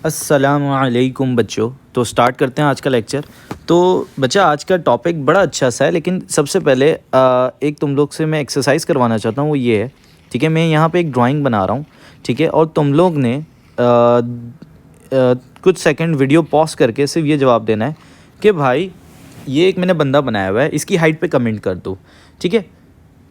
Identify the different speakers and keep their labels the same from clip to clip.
Speaker 1: अस्सलामुअलैकुम बच्चों। तो स्टार्ट करते हैं आज का लेक्चर। तो बच्चा आज का टॉपिक बड़ा अच्छा सा है, लेकिन सबसे पहले एक तुम लोग से मैं एक्सरसाइज करवाना चाहता हूँ। वो ये है, ठीक है, मैं यहाँ पे एक ड्राइंग बना रहा हूँ, ठीक है, और तुम लोग ने कुछ सेकंड वीडियो पॉज करके सिर्फ ये जवाब देना है कि भाई ये एक मैंने बंदा बनाया हुआ है, इसकी हाइट पे कमेंट कर दो, ठीक है।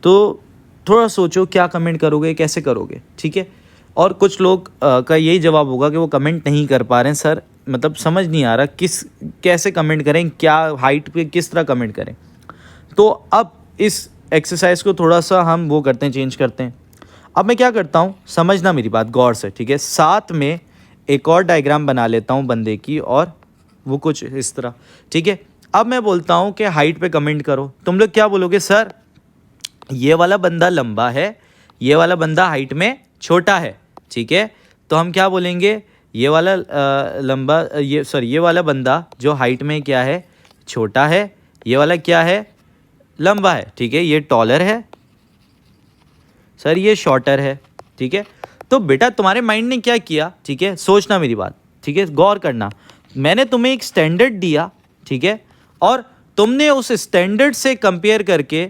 Speaker 1: तो थोड़ा सोचो क्या कमेंट करोगे, कैसे करोगे, ठीक है। और कुछ लोग का यही जवाब होगा कि वो कमेंट नहीं कर पा रहे हैं सर, मतलब समझ नहीं आ रहा कैसे कमेंट करें, क्या हाइट पे किस तरह कमेंट करें। तो अब इस एक्सरसाइज को थोड़ा सा हम वो करते हैं, चेंज करते हैं। अब मैं क्या करता हूँ, समझना मेरी बात गौर से, ठीक है। साथ में एक और डायग्राम बना लेता हूँ बंदे की, और वो कुछ इस तरह, ठीक है। अब मैं बोलता हूँ कि हाइट पे कमेंट करो। तुम लोग क्या बोलोगे, सर ये वाला बंदा लंबा है, ये वाला बंदा हाइट में छोटा है, ठीक है। तो हम क्या बोलेंगे, ये वाला लंबा, ये वाला बंदा जो हाइट में क्या है, छोटा है, ये वाला क्या है, लंबा है, ठीक है। ये टॉलर है सर, ये शॉर्टर है, ठीक है। तो बेटा तुम्हारे माइंड ने क्या किया, ठीक है, सोचना मेरी बात, ठीक है, गौर करना। मैंने तुम्हें एक स्टैंडर्ड दिया, ठीक है, और तुमने उस स्टैंडर्ड से कंपेयर करके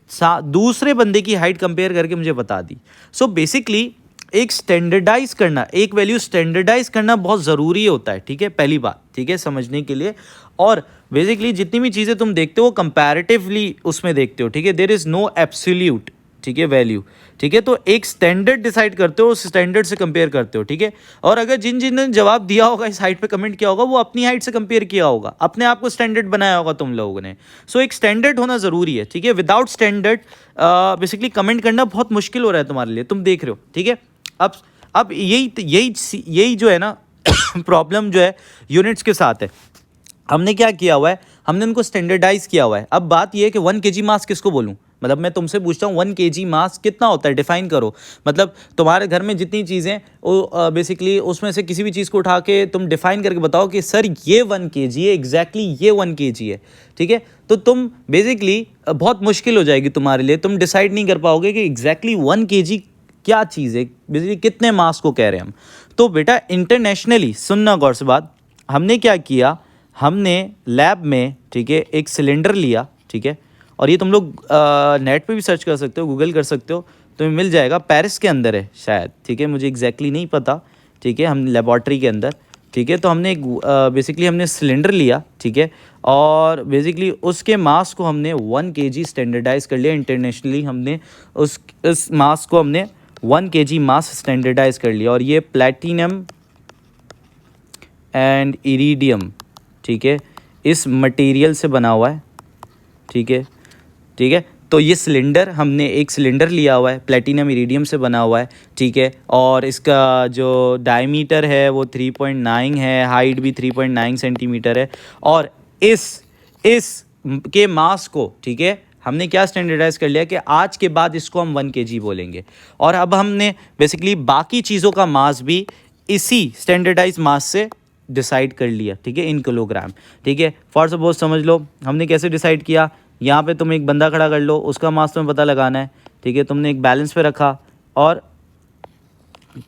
Speaker 1: दूसरे बंदे की हाइट कंपेयर करके मुझे बता दी। सो बेसिकली एक स्टैंडर्डाइज करना, एक वैल्यू स्टैंडर्डाइज करना बहुत ज़रूरी होता है, ठीक है, पहली बात, ठीक है, समझने के लिए। और बेसिकली जितनी भी चीज़ें तुम देखते हो कंपैरेटिवली उसमें देखते हो, ठीक है, देयर इज़ नो एब्सोल्यूट, ठीक है, वैल्यू, ठीक है। तो एक स्टैंडर्ड डिसाइड करते हो, उस स्टैंडर्ड से कंपेयर करते हो, ठीक है। और अगर जिन जिन ने जवाब दिया होगा, इस हाइट पे कमेंट किया होगा, वो अपनी हाइट से कंपेयर किया होगा, अपने आप को स्टैंडर्ड बनाया होगा तुम लोगों ने। सो एक स्टैंडर्ड होना ज़रूरी है, ठीक है। विदाउट स्टैंडर्ड बेसिकली कमेंट करना बहुत मुश्किल हो रहा है तुम्हारे लिए, तुम देख रहे हो, ठीक है। अब यही जो है ना प्रॉब्लम जो है यूनिट्स के साथ है। हमने क्या किया हुआ है, हमने उनको स्टैंडर्डाइज किया हुआ है। अब बात यह है कि 1 kg मास किसको बोलूँ, मतलब मैं तुमसे पूछता हूँ 1 kg मास कितना होता है, डिफाइन करो। मतलब तुम्हारे घर में जितनी चीज़ें वो बेसिकली उसमें से किसी भी चीज़ को उठा के तुम डिफाइन करके बताओ कि सर ये 1 kg है, एग्जैक्टली ये 1 kg है, ठीक है। तो तुम बेसिकली बहुत मुश्किल हो जाएगी तुम्हारे लिए, तुम डिसाइड नहीं कर पाओगे कि एग्जैक्टली 1 kg क्या चीज़ है, बेसिकली कितने मास को कह रहे हैं हम। तो बेटा इंटरनेशनली सुनना गौर से बात, हमने क्या किया, हमने लैब में, ठीक है, एक सिलेंडर लिया, ठीक है। और ये तुम लोग नेट पे भी सर्च कर सकते हो, गूगल कर सकते हो, तुम्हें मिल जाएगा। पेरिस के अंदर है शायद, ठीक है, मुझे एग्जैक्टली नहीं पता, ठीक है, हम लेबॉर्ट्री के अंदर, ठीक है। तो हमने बेसिकली हमने सिलेंडर लिया, ठीक है, और बेसिकली उसके मास को हमने 1 kg स्टैंडर्डाइज कर लिया इंटरनेशनली। हमने उस मास को हमने 1 kg मास स्टैंडर्डाइज कर लिया। और ये प्लैटिनम एंड इरिडियम, ठीक है, इस मटेरियल से बना हुआ है, ठीक है, ठीक है। तो ये सिलेंडर, हमने एक सिलेंडर लिया हुआ है, प्लैटिनम इरिडियम से बना हुआ है, ठीक है। और इसका जो डायमीटर है वो 3.9 है, हाइट भी 3.9 सेंटीमीटर है। और इस के मास को, ठीक है, हमने क्या स्टैंडर्डाइज कर लिया कि आज के बाद इसको हम 1 kg बोलेंगे। और अब हमने बेसिकली बाकी चीज़ों का मास भी इसी स्टैंडर्डाइज मास से डिसाइड कर लिया, ठीक है, इन किलोग्राम, ठीक है। फॉर सपोज समझ लो हमने कैसे डिसाइड किया, यहाँ पे तुम एक बंदा खड़ा कर लो, उसका मास तुम्हें पता लगाना है, ठीक है। तुमने एक बैलेंस पे रखा, और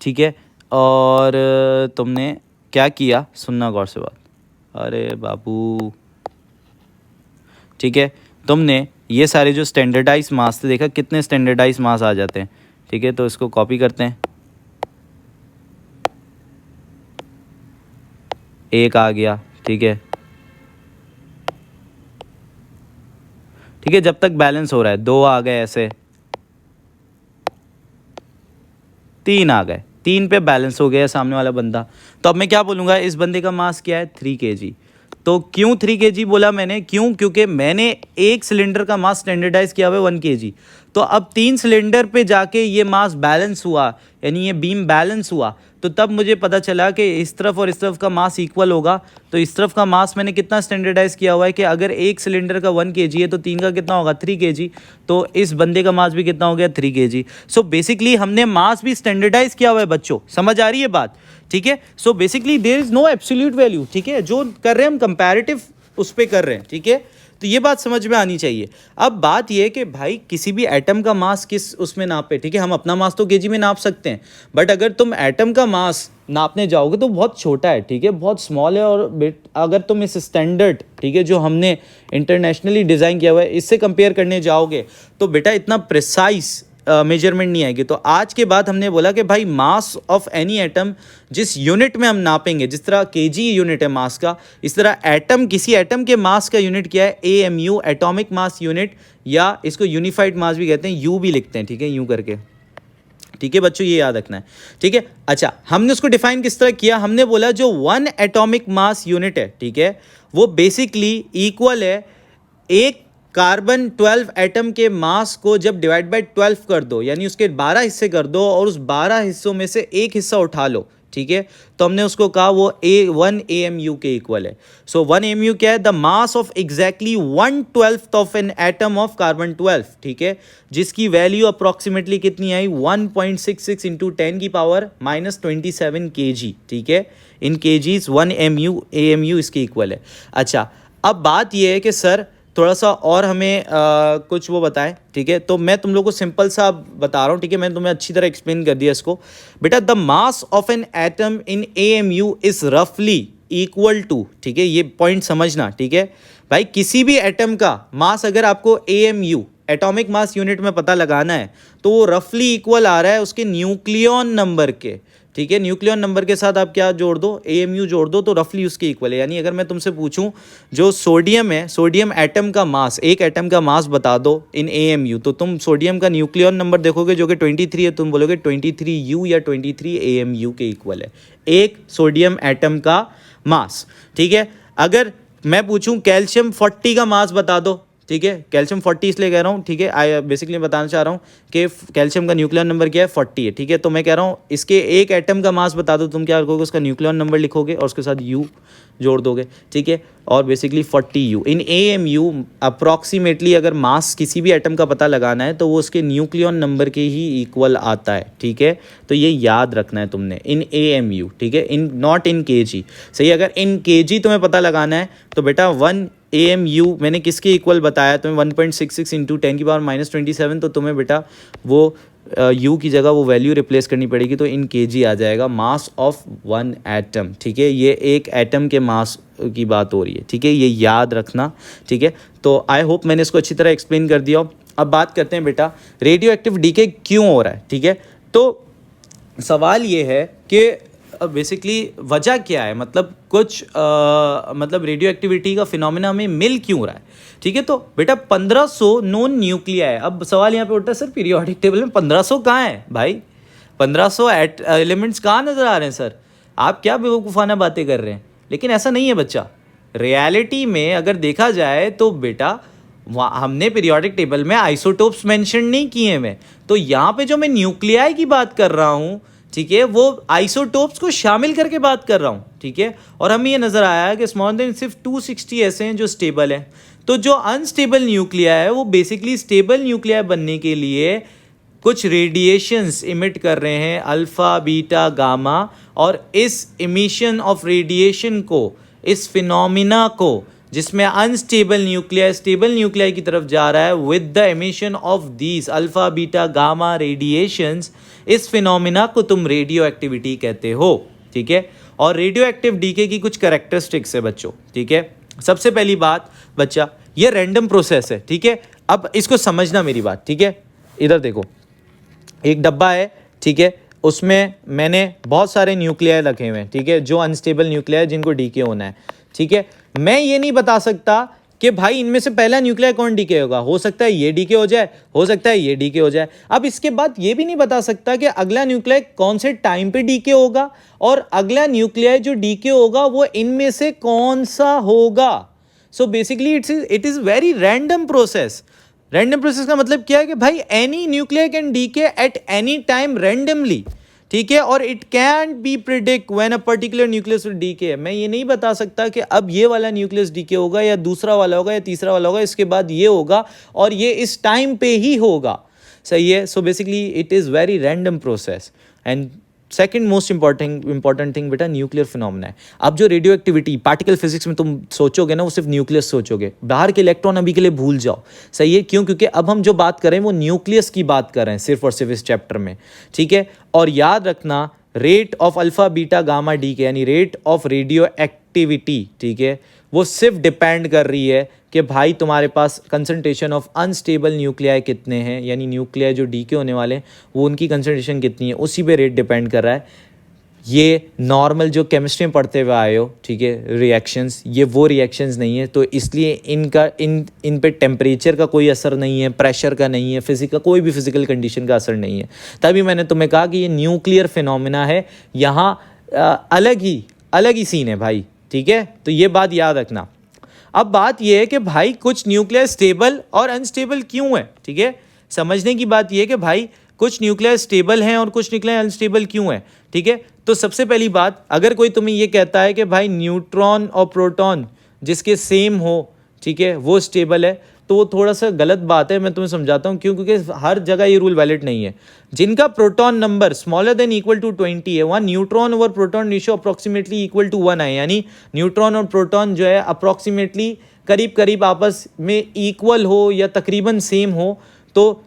Speaker 1: ठीक है, और तुमने क्या किया, सुनना गौर से बात, अरे बाबू, ठीक है, तुमने ये सारे जो स्टैंडर्डाइज मास थे, देखा कितने स्टैंडर्डाइज मास आ जाते हैं, ठीक है। तो इसको कॉपी करते हैं, एक आ गया, ठीक है, ठीक है, जब तक बैलेंस हो रहा है, 2 आ गए, ऐसे 3 आ गए, 3 पे बैलेंस हो गया सामने वाला बंदा। तो अब मैं क्या बोलूँगा, इस बंदे का मास क्या है, 3 kg। तो क्यों 3 kg बोला मैंने, क्योंकि मैंने एक सिलेंडर का मास स्टैंडर्डाइज किया हुआ है 1 kg। तो अब 3 सिलेंडर पे जाके ये मास बैलेंस हुआ, यानी ये बीम बैलेंस हुआ, तो तब मुझे पता चला कि इस तरफ और इस तरफ का मास इक्वल होगा। तो इस तरफ का मास मैंने कितना स्टैंडर्डाइज किया हुआ है कि अगर एक सिलेंडर का 1 kg है तो 3 का कितना होगा, 3 kg। तो इस बंदे का मास भी कितना हो गया, 3 kg। सो बेसिकली हमने मास भी स्टैंडर्डाइज किया हुआ है बच्चों, समझ आ रही है बात, ठीक है। So basically there is no absolute value, ठीक है, जो कर रहे हैं हम कंपैरेटिव उस पर कर रहे हैं, ठीक है। तो ये बात समझ में आनी चाहिए। अब बात ये है कि भाई किसी भी एटम का मास किस उसमें नापे, ठीक है, हम अपना मास तो केजी में नाप सकते हैं, बट अगर तुम एटम का मास नापने जाओगे तो बहुत छोटा है, ठीक है, बहुत स्मॉल है। और अगर तुम इस स्टैंडर्ड, ठीक है, जो हमने इंटरनेशनली डिज़ाइन किया हुआ है, इससे कंपेयर करने जाओगे तो बेटा इतना प्रिसाइज मेजरमेंट नहीं आएगी। तो आज के बाद हमने बोला कि भाई मास ऑफ एनी एटम जिस यूनिट में हम नापेंगे, जिस तरह केजी यूनिट है मास का, इस तरह एटम, किसी एटम के मास का यूनिट क्या है, एएमयू, एटॉमिक मास यूनिट, या इसको यूनिफाइड मास भी कहते हैं, यू भी लिखते हैं, ठीक है, यूं करके, ठीक है बच्चों, ये याद रखना है, ठीक है। अच्छा, हमने उसको डिफाइन किस तरह किया, हमने बोला जो 1 एटॉमिक मास यूनिट है, ठीक है, वो बेसिकली इक्वल है एक कार्बन 12 एटम के मास को जब डिवाइड बाय 12 कर दो, यानी उसके 12 हिस्से कर दो और उस 12 हिस्सों में से एक हिस्सा उठा लो, ठीक है, तो हमने उसको कहा वो 1 AMU के इक्वल है। सो 1 AMU क्या है, the mass of exactly 1/12 of an atom of carbon 12, ठीक है, जिसकी वैल्यू अप्रॉक्सीमेटली कितनी आई, 1.66 इंटू 10 की पावर -27 kg, ठीक है, इन केजीज 1 AMU इसके इक्वल है। अच्छा, अब बात यह है कि सर थोड़ा सा और हमें कुछ वो बताएं, ठीक है, तो मैं तुम लोग को सिंपल सा बता रहा हूँ, ठीक है, मैंने तुम्हें अच्छी तरह एक्सप्लेन कर दिया इसको। बेटा the mass of an atom in AMU is रफली इक्वल टू, ठीक है, ये पॉइंट समझना, ठीक है भाई, किसी भी एटम का मास अगर आपको AMU एटॉमिक मास यूनिट में पता लगाना है तो वो रफली इक्वल आ रहा है उसके न्यूक्लियन नंबर के, ठीक है, न्यूक्लियन नंबर के साथ आप क्या जोड़ दो, AMU जोड़ दो, तो रफली उसके इक्वल है। यानी अगर मैं तुमसे पूछूं जो सोडियम है, सोडियम एटम का मास, एक एटम का मास बता दो इन AMU, तो तुम सोडियम का न्यूक्लियन नंबर देखोगे जो कि 23 है, तुम बोलोगे 23U या 23 AMU के इक्वल है एक सोडियम एटम का मास, ठीक है। अगर मैं पूछूं कैल्शियम 40 का मास बता दो, ठीक है, कैल्शियम 40 इसलिए कह रहा हूँ, ठीक है, आई बेसिकली बताना चाह रहा हूँ कि कैल्शियम का न्यूक्लियर नंबर क्या है, 40 है, ठीक है, तो मैं कह रहा हूँ इसके एक एटम का मास बता दो, तुम क्या करोगे, उसका न्यूक्लियर नंबर लिखोगे और उसके साथ यू जोड़ दोगे, ठीक है, और बेसिकली 40U इन AMU अप्रॉक्सीमेटली अगर मास किसी भी एटम का पता लगाना है तो वो उसके न्यूक्लियन नंबर के ही इक्वल आता है, ठीक है, तो ये याद रखना है तुमने, इन AMU, ठीक है, इन नॉट इन KG, सही। अगर इन KG तुम्हें पता लगाना है तो बेटा 1 AMU मैंने किसके इक्वल बताया तुम्हें, 1.66 इंटू 10 की पावर -27, तो तुम्हें बेटा वो U की जगह वो वैल्यू रिप्लेस करनी पड़ेगी, तो इन KG आ जाएगा मास ऑफ 1 एटम, ठीक है, ये एक एटम के मास की बात हो रही है, ठीक है, ये याद रखना, ठीक है। तो आई होप मैंने इसको अच्छी तरह एक्सप्लेन कर दिया। अब बात करते हैं बेटा रेडियो एक्टिव डीके क्यों हो रहा है, ठीक है, तो सवाल ये है कि बेसिकली वजह क्या है, मतलब कुछ मतलब रेडियो एक्टिविटी का फिनोमेना में मिल क्यों रहा है, ठीक है। तो बेटा 1500 नॉन न्यूक्लिया है। अब सवाल यहाँ पे उठता है सर पीरियोडिक टेबल में 1500 कहाँ है भाई, 1500 एलिमेंट्स कहाँ नज़र आ रहे हैं सर, आप क्या बेवकूफ़ाना बातें कर रहे हैं। लेकिन ऐसा नहीं है बच्चा, रियलिटी में अगर देखा जाए तो बेटा हमने पीरियोडिक टेबल में आइसोटोप्स मेंशन नहीं किए हैं, तो यहाँ पे जो मैं न्यूक्लियाई की बात कर रहा हूँ, ठीक है, वो आइसोटोप्स को शामिल करके बात कर रहा हूँ, ठीक है। और हमें ये नज़र आया कि स्मॉल देन सिर्फ 260 ऐसे हैं जो स्टेबल हैं। तो जो अनस्टेबल न्यूक्लिया है वो बेसिकली स्टेबल न्यूक्लिया बनने के लिए कुछ रेडिएशंस इमिट कर रहे हैं, अल्फ़ा बीटा गामा, और इस इमिशन ऑफ रेडिएशन को, इस फिनोमिना को जिसमें अनस्टेबल न्यूक्लिया स्टेबल न्यूक्लिया की तरफ जा रहा है, with the emission of these alpha beta gamma radiations, इस फिनोमिना को तुम रेडियो एक्टिविटी कहते हो, ठीक है। और रेडियो एक्टिव डीके की कुछ कैरेक्टरिस्टिक्स है बच्चों, ठीक है। सबसे पहली बात बच्चा, ये रैंडम प्रोसेस है, ठीक है। अब इसको समझना मेरी बात, ठीक है। इधर देखो, एक डब्बा है, ठीक है, उसमें मैंने बहुत सारे न्यूक्लियाई रखे हुए हैं, ठीक है, जो अनस्टेबल न्यूक्लियाई जिनको डीके होना है, ठीक है। मैं ये नहीं बता सकता कि भाई इनमें से पहला न्यूक्लियर कौन डीके होगा, हो सकता है ये डीके हो जाए, हो सकता है ये डीके हो जाए। अब इसके बाद ये भी नहीं बता सकता कि अगला न्यूक्लियर कौन से टाइम पे डीके होगा, और अगला न्यूक्लियर जो डीके होगा वो इनमें से कौन सा होगा। So basically it is very random process. Random process का मतलब क्या है कि भाई any nuclear can decay at any time randomly, ठीक है, और it can be predict when a particular nucleus will decay. मैं ये नहीं बता सकता कि अब ये वाला न्यूक्लियस डीके होगा या दूसरा वाला होगा या तीसरा वाला होगा, इसके बाद ये होगा और ये इस टाइम पे ही होगा, सही है। So basically it is very random process, and second most important thing बेटा न्यूक्लियर फिनोमेना है। अब जो रेडियो एक्टिविटी पार्टिकल फिजिक्स में तुम सोचोगे ना, वो सिर्फ न्यूक्लियस सोचोगे, बाहर के इलेक्ट्रॉन अभी के लिए भूल जाओ, सही है? क्यों? क्योंकि अब हम जो बात कर रहे हैं वो न्यूक्लियस की बात कर रहे हैं सिर्फ और सिर्फ इस चैप्टर में, ठीक है? और याद रखना rate of alpha beta gamma D के यानी रेट ऑफ रेडियो एक्टिविटी, ठीक है, वो सिर्फ डिपेंड कर रही है कि भाई तुम्हारे पास कंसंट्रेशन ऑफ अनस्टेबल न्यूक्लियाई कितने हैं, यानी न्यूक्लियाई जो डीके होने वाले हैं वो उनकी कंसंट्रेशन कितनी है, उसी पे रेट डिपेंड कर रहा है। ये नॉर्मल जो केमिस्ट्री में पढ़ते हुए आए हो, ठीक है, रिएक्शंस, ये वो रिएक्शंस नहीं है, तो इसलिए इनका इन पे टेम्परेचर का कोई असर नहीं है, प्रेशर का नहीं है, फिजिकल कोई भी फिजिकल कंडीशन का असर नहीं है। तभी मैंने तुम्हें कहा कि ये न्यूक्लियर फिनोमिना है, यहाँ अलग ही सीन है भाई, ठीक है? तो ये बात याद रखना। अब बात ये है कि भाई कुछ न्यूक्लियर स्टेबल और अनस्टेबल क्यों है, ठीक है? समझने की बात ये है कि भाई कुछ न्यूक्लियर स्टेबल हैं और कुछ न्यूक्लियर अनस्टेबल क्यों है, ठीक है? तो सबसे पहली बात, अगर कोई तुम्हें ये कहता है कि भाई न्यूट्रॉन और प्रोटॉन जिसके सेम हो, ठीक है, वो स्टेबल है, तो वो थोड़ा सा गलत बात है। मैं तुम्हें समझाता हूँ क्यों, क्योंकि हर जगह ये रूल वैलिड नहीं है। जिनका proton number smaller than equal to 20 है, वहाँ neutron over proton ratio approximately equal to 1 है, यानी न्यूट्रॉन और प्रोटॉन जो है अप्रॉक्सीमेटली करीब करीब आपस में इक्वल हो या तकरीबन सेम हो, तो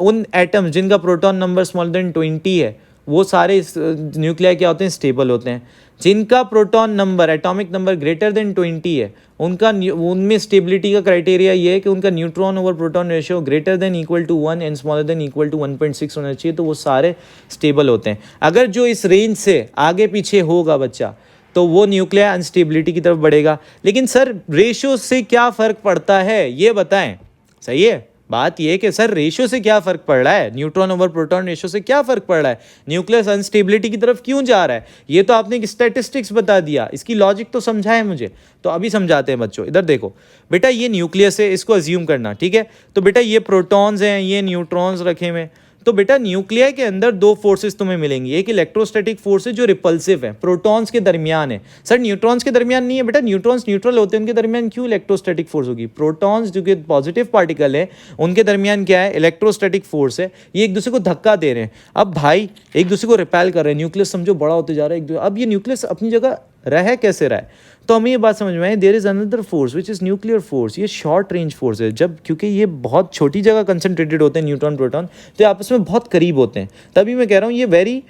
Speaker 1: उन एटम्स जिनका प्रोटॉन नंबर स्मॉलर देन 20 है वो सारे न्यूक्लियाई क्या होते हैं, स्टेबल होते हैं। जिनका proton number atomic number greater than 20 है, उनमें स्टेबिलिटी का क्राइटेरिया ये है कि उनका neutron over proton ratio greater than equal to 1 and smaller than equal to 1.6 होना चाहिए, तो वो सारे स्टेबल होते हैं। अगर जो इस रेंज से आगे पीछे होगा बच्चा, तो वो न्यूक्लियर अनस्टेबिलिटी की तरफ बढ़ेगा। लेकिन सर रेशियो से क्या फ़र्क पड़ता है ये बताएं, सही है? बात ये है कि सर रेशियो से क्या फ़र्क पड़ रहा है, न्यूट्रॉन ओवर प्रोटॉन रेशियो से क्या फ़र्क पड़ रहा है, न्यूक्लियस अनस्टेबिलिटी की तरफ क्यों जा रहा है? ये तो आपने एक स्टैटिस्टिक्स बता दिया, इसकी लॉजिक तो समझा है मुझे, तो अभी समझाते हैं बच्चों। इधर देखो बेटा, ये न्यूक्लियस है, इसको अज्यूम करना, ठीक है? तो बेटा ये प्रोटॉन्स हैं, ये न्यूट्रॉन्स रखे हुए, तो बेटा न्यूक्लियाई के अंदर दो फोर्सेस तुम्हें मिलेंगी। एक इलेक्ट्रोस्टैटिक फोर्स है जो रिपल्सिव है, प्रोटॉन्स के दरमियान है। सर न्यूट्रॉन्स के दरमियान नहीं है बेटा, न्यूट्रॉन्स न्यूट्रल होते हैं, उनके दरमियान क्यों इलेक्ट्रोस्टैटिक फोर्स होगी? प्रोटॉन्स जो कि पॉजिटिव पार्टिकल है, उनके दरमियान क्या है, इलेक्ट्रोस्टैटिक फोर्स है। ये एक दूसरे को धक्का दे रहे हैं। अब भाई एक दूसरे को रिपेल कर रहे हैं, न्यूक्लियस समझो बड़ा होते जा रहा है। अब ये न्यूक्लियस अपनी जगह रह कैसे रहा है? तो हमें ये बात समझ में आई, there is another force which is nuclear force. ये शॉर्ट रेंज फोर्स है, जब क्योंकि ये बहुत छोटी जगह कंसंट्रेटेड होते हैं न्यूट्रॉन प्रोटॉन, तो आपस में बहुत करीब होते हैं। तभी मैं कह रहा हूँ ये वेरी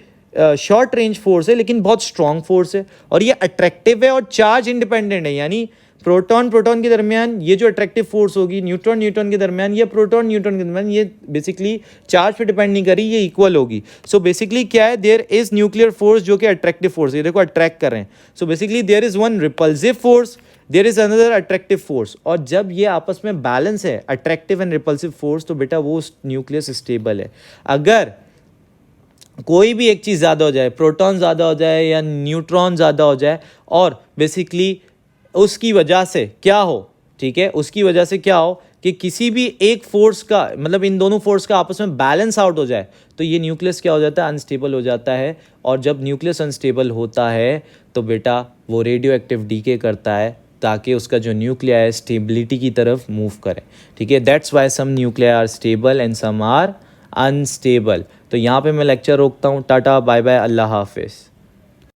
Speaker 1: शॉर्ट रेंज फोर्स है, लेकिन बहुत स्ट्रॉन्ग फोर्स है, और ये अट्रैक्टिव है और चार्ज इंडिपेंडेंट है। यानी प्रोटॉन के दरमियान ये जो अट्रैक्टिव फोर्स होगी, न्यूट्रॉन के दरमियान, ये प्रोटॉन के दरमियान, ये बेसिकली चार्ज पे डिपेंड नहीं करी, ये इक्वल होगी। सो बेसिकली क्या है, देयर इज न्यूक्लियर फोर्स जो कि अट्रैक्टिव फोर्स है, देखो अट्रैक्ट कर रहे हैं। So basically there is one repulsive force, there is another attractive force, और जब ये आपस में बैलेंस है अट्रैक्टिव एंड रिपल्सिव फोर्स, तो बेटा वो न्यूक्लियस स्टेबल है। अगर कोई भी एक चीज़ ज़्यादा हो जाए, प्रोटॉन ज़्यादा हो जाए या न्यूट्रॉन ज़्यादा हो जाए, और बेसिकली उसकी वजह से क्या हो, ठीक है, उसकी वजह से क्या हो कि किसी भी एक फोर्स का, मतलब इन दोनों फोर्स का आपस में बैलेंस आउट हो जाए, तो ये न्यूक्लियस क्या हो जाता है, अनस्टेबल हो जाता है। और जब न्यूक्लियस अनस्टेबल होता है तो बेटा वो रेडियो एक्टिव डीके करता है ताकि उसका जो न्यूक्लिया है स्टेबिलिटी की तरफ मूव करे, ठीक है? That's why some nuclei are stable and some are unstable. तो यहाँ पे मैं लेक्चर रोकता हूँ। टाटा, बाय बाय, अल्लाह हाफिज़।